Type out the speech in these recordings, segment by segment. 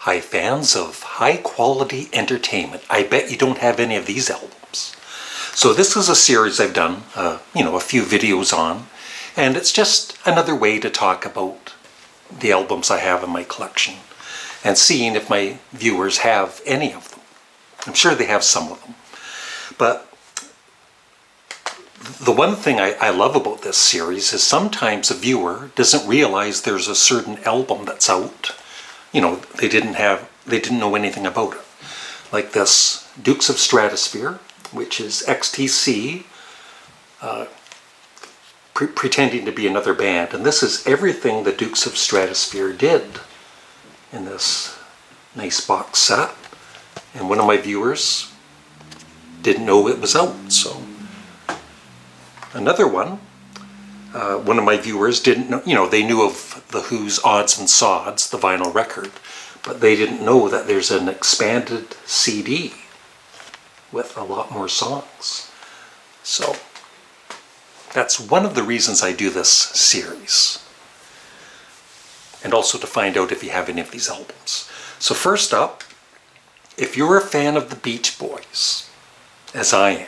Hi fans of high quality entertainment. I bet you don't have any of these albums. So this is a series I've done, a few videos on, and it's just another way to talk about the albums I have in my collection and seeing if my viewers have any of them. I'm sure they have some of them. But the one thing I love about this series is sometimes a viewer doesn't realize there's a certain album that's out. They didn't know anything about it. Like this Dukes of Stratosphere, which is XTC pretending to be another band. And this is everything the Dukes of Stratosphere did in this nice box set. And one of my viewers didn't know it was out. So another one of my viewers didn't know, they knew of The Who's Odds and Sods, the vinyl record, but they didn't know that there's an expanded CD with a lot more songs. So that's one of the reasons I do this series. And also to find out if you have any of these albums. So first up, if you're a fan of the Beach Boys, as I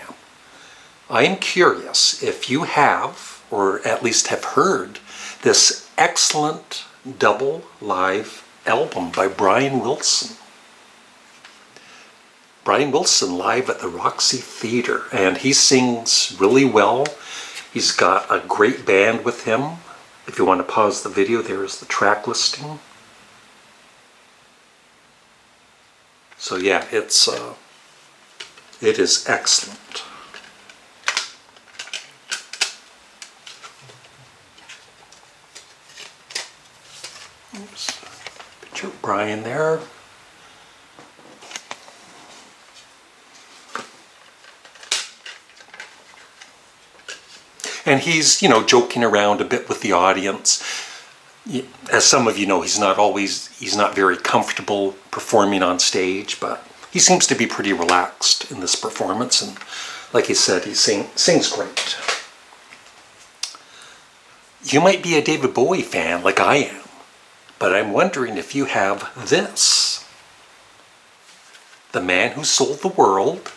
am curious if you have, or at least have heard, this excellent double live album by Brian Wilson. Brian Wilson live at the Roxy Theatre, and he sings really well. He's got a great band with him. If you want to pause the video, there is the track listing. So yeah, it is excellent. Oops. Picture of Brian there. And he's, joking around a bit with the audience. As some of you know, he's not very comfortable performing on stage, but he seems to be pretty relaxed in this performance. And like he said, he sings great. You might be a David Bowie fan like I am, but I'm wondering if you have this. The Man Who Sold the World.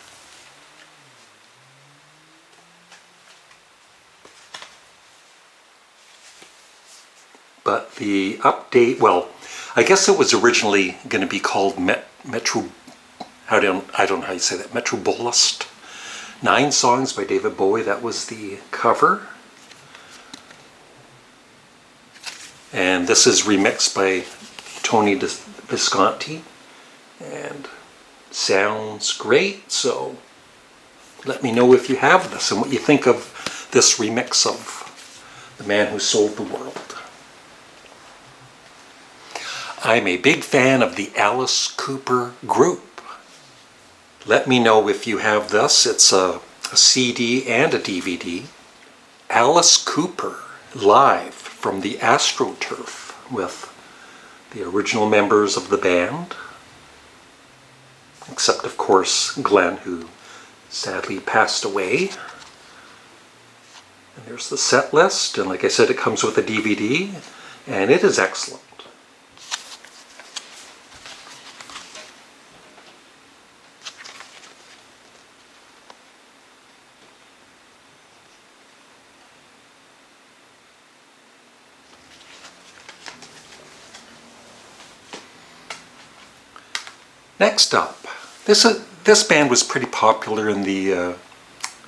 But the update, well, I guess it was originally going to be called Metro, I don't know how you say that, Metrobolist. 9 songs by David Bowie, that was the cover. And this is remixed by Tony Visconti, and sounds great. So let me know if you have this and what you think of this remix of The Man Who Sold the World. I'm a big fan of the Alice Cooper group. Let me know if you have this. It's a CD and a DVD. Alice Cooper live from the AstroTurf with the original members of the band, except of course Glenn, who sadly passed away. And there's the set list, and like I said, it comes with a DVD, and it is excellent. Next up, this band was pretty popular in the,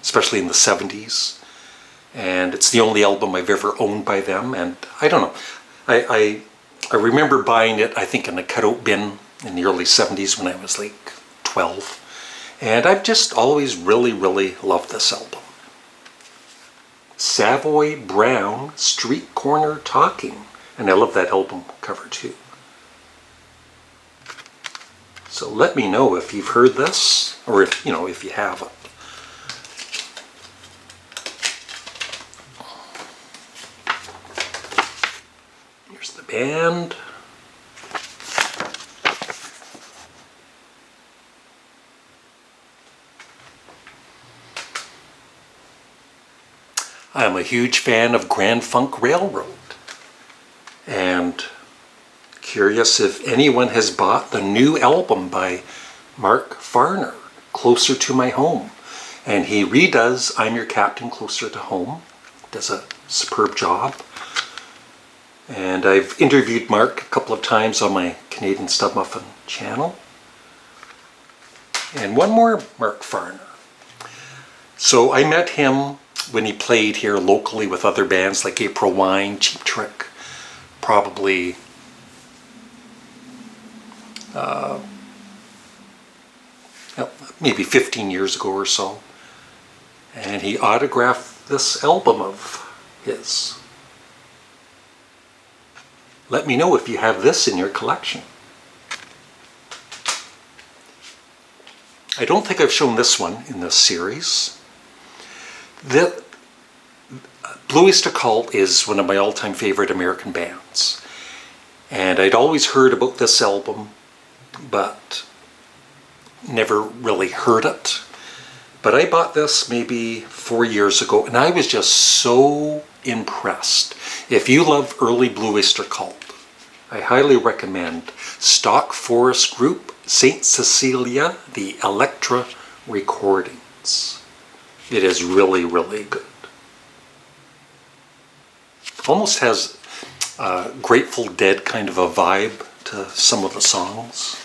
especially in the 70s, and it's the only album I've ever owned by them. And I don't know, I remember buying it, I think, in a cutout bin in the early 70s when I was like 12, and I've just always really loved this album. Savoy Brown, Street Corner Talking, and I love that album cover too. So let me know if you've heard this, or if you haven't. Here's the band. I'm a huge fan of Grand Funk Railroad, and curious if anyone has bought the new album by Mark Farner, Closer to My Home. And he redoes I'm Your Captain, Closer to Home. Does a superb job. And I've interviewed Mark a couple of times on my Canadian Studmuffin channel. And one more Mark Farner. So I met him when he played here locally with other bands like April Wine, Cheap Trick, probably maybe 15 years ago or so. And he autographed this album of his. Let me know if you have this in your collection. I don't think I've shown this one in this series. The Blue Oyster Cult is one of my all-time favorite American bands. And I'd always heard about this album, but never really heard it. But I bought this maybe 4 years ago, and I was just so impressed. If you love early Blue Oyster Cult, I highly recommend Stock Forest Group, St. Cecilia, the Electra recordings. It is really, really good. Almost has a Grateful Dead kind of a vibe to some of the songs.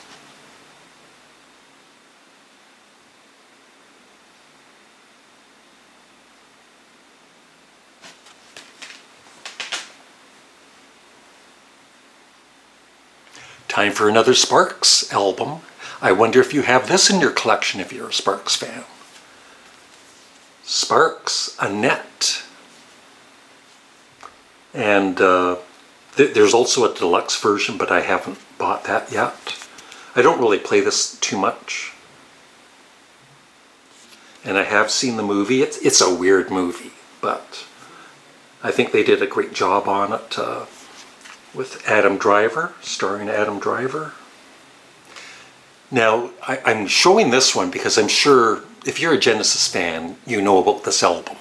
Time for another Sparks album. I wonder if you have this in your collection if you're a Sparks fan. Sparks, Annette. And there's also a deluxe version, but I haven't bought that yet. I don't really play this too much. And I have seen the movie. It's a weird movie, but I think they did a great job on it. With Adam Driver, starring Adam Driver. Now, I'm showing this one because I'm sure if you're a Genesis fan, you know about this album.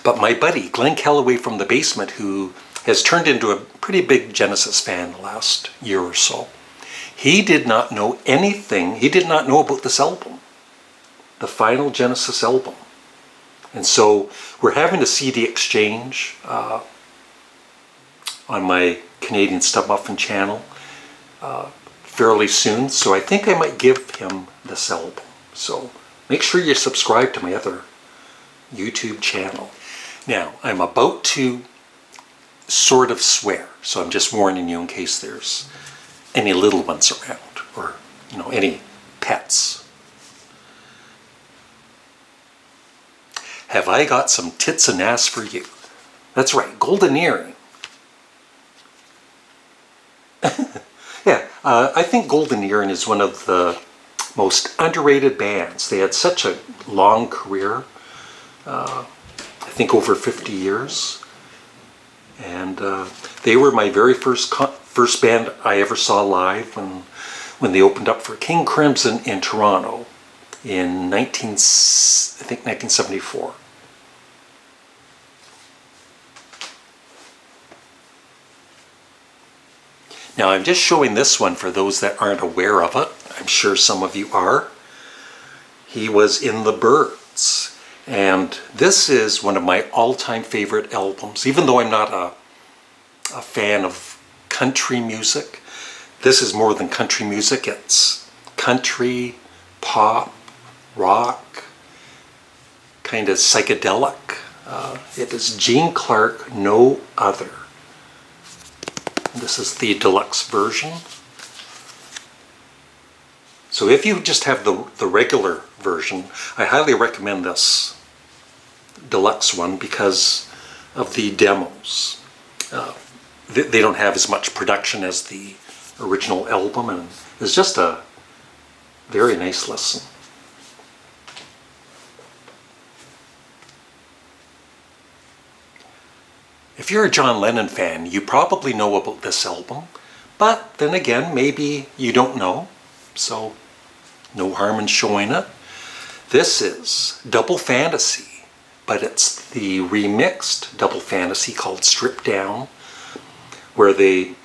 But my buddy, Glenn Calloway from The Basement, who has turned into a pretty big Genesis fan the last year or so, he did not know anything. He did not know about this album, the final Genesis album. And so we're having a CD exchange on my Canadian Studmuffin channel fairly soon, so I think I might give him this album. So make sure you subscribe to my other YouTube channel. Now, I'm about to sort of swear, so I'm just warning you in case there's any little ones around, or any pets. Have I got some tits and ass for you? That's right, golden earring. Yeah, I think Golden Earring is one of the most underrated bands. They had such a long career, I think over 50 years. And they were my very first band I ever saw live when they opened up for King Crimson in Toronto in 1974. Now I'm just showing this one for those that aren't aware of it. I'm sure some of you are. He was in the Byrds. And this is one of my all-time favorite albums. Even though I'm not a fan of country music, this is more than country music. It's country, pop, rock, kind of psychedelic. It is Gene Clark, No Other. This is the deluxe version. So if you just have the regular version, I highly recommend this deluxe one because of the demos. They don't have as much production as the original album, and it's just a very nice listen. If you're a John Lennon fan, you probably know about this album, but then again, maybe you don't know, so no harm in showing it. This is Double Fantasy, but it's the remixed Double Fantasy called Stripped Down, where they,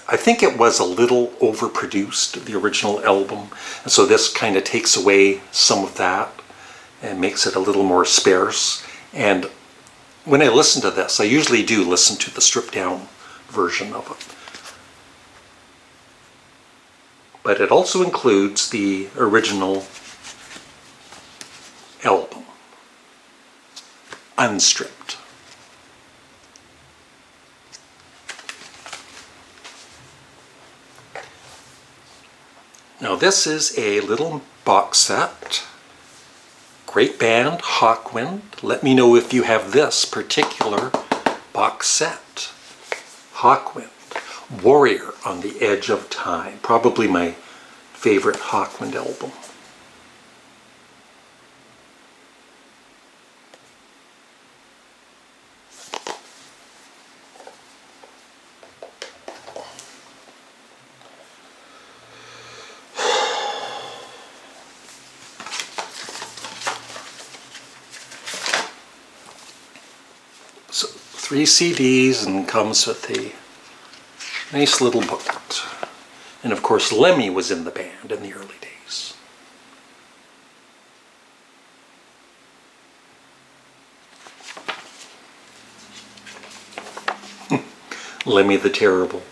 I think it was a little overproduced, the original album, and so this kind of takes away some of that and makes it a little more sparse. And when I listen to this, I usually do listen to the stripped down version of it. But it also includes the original album, unstripped. Now this is a little box set. Great band, Hawkwind. Let me know if you have this particular box set. Hawkwind, Warrior on the Edge of Time. Probably my favorite Hawkwind album. So 3 CDs and comes with a nice little booklet. And of course Lemmy was in the band in the early days. Lemmy the Terrible.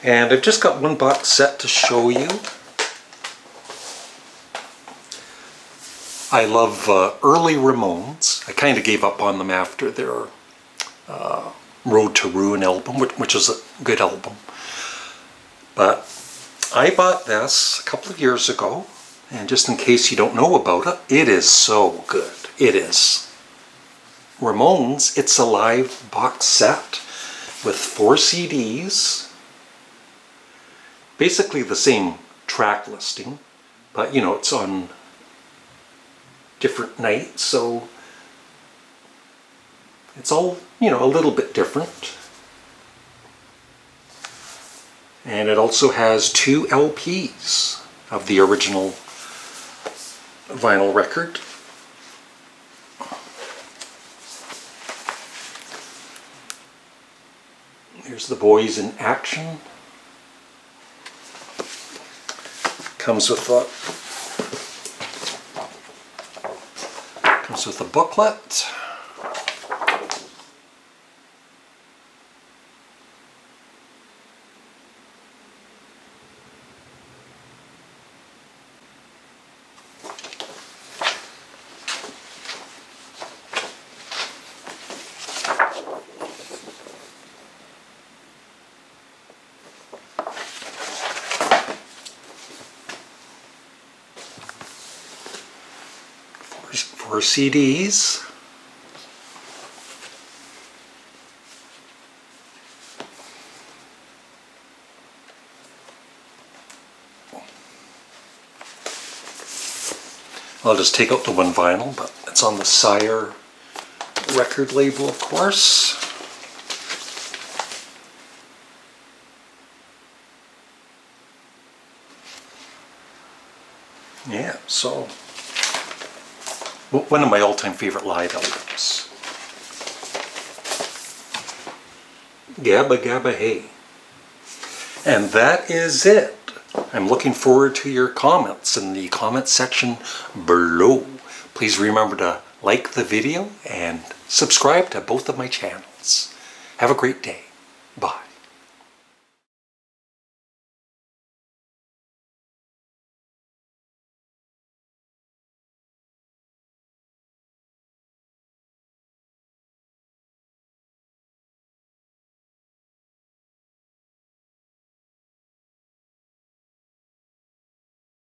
And I've just got one box set to show you. I love early Ramones. I kind of gave up on them after their Road to Ruin album, which is a good album. But I bought this a couple of years ago, and just in case you don't know about it, it is so good. It is. Ramones, It's Alive box set with 4 CDs. Basically the same track listing, but you know, it's on different nights, so it's all, you know, a little bit different. And it also has 2 LPs of the original vinyl record. Here's The Boys in Action. Comes with a booklet. For CDs. I'll just take out the one vinyl, but it's on the Sire record label, of course. Yeah, so one of my all-time favorite live albums. Gabba Gabba Hey. And that is it. I'm looking forward to your comments in the comment section below. Please remember to like the video and subscribe to both of my channels. Have a great day. Bye.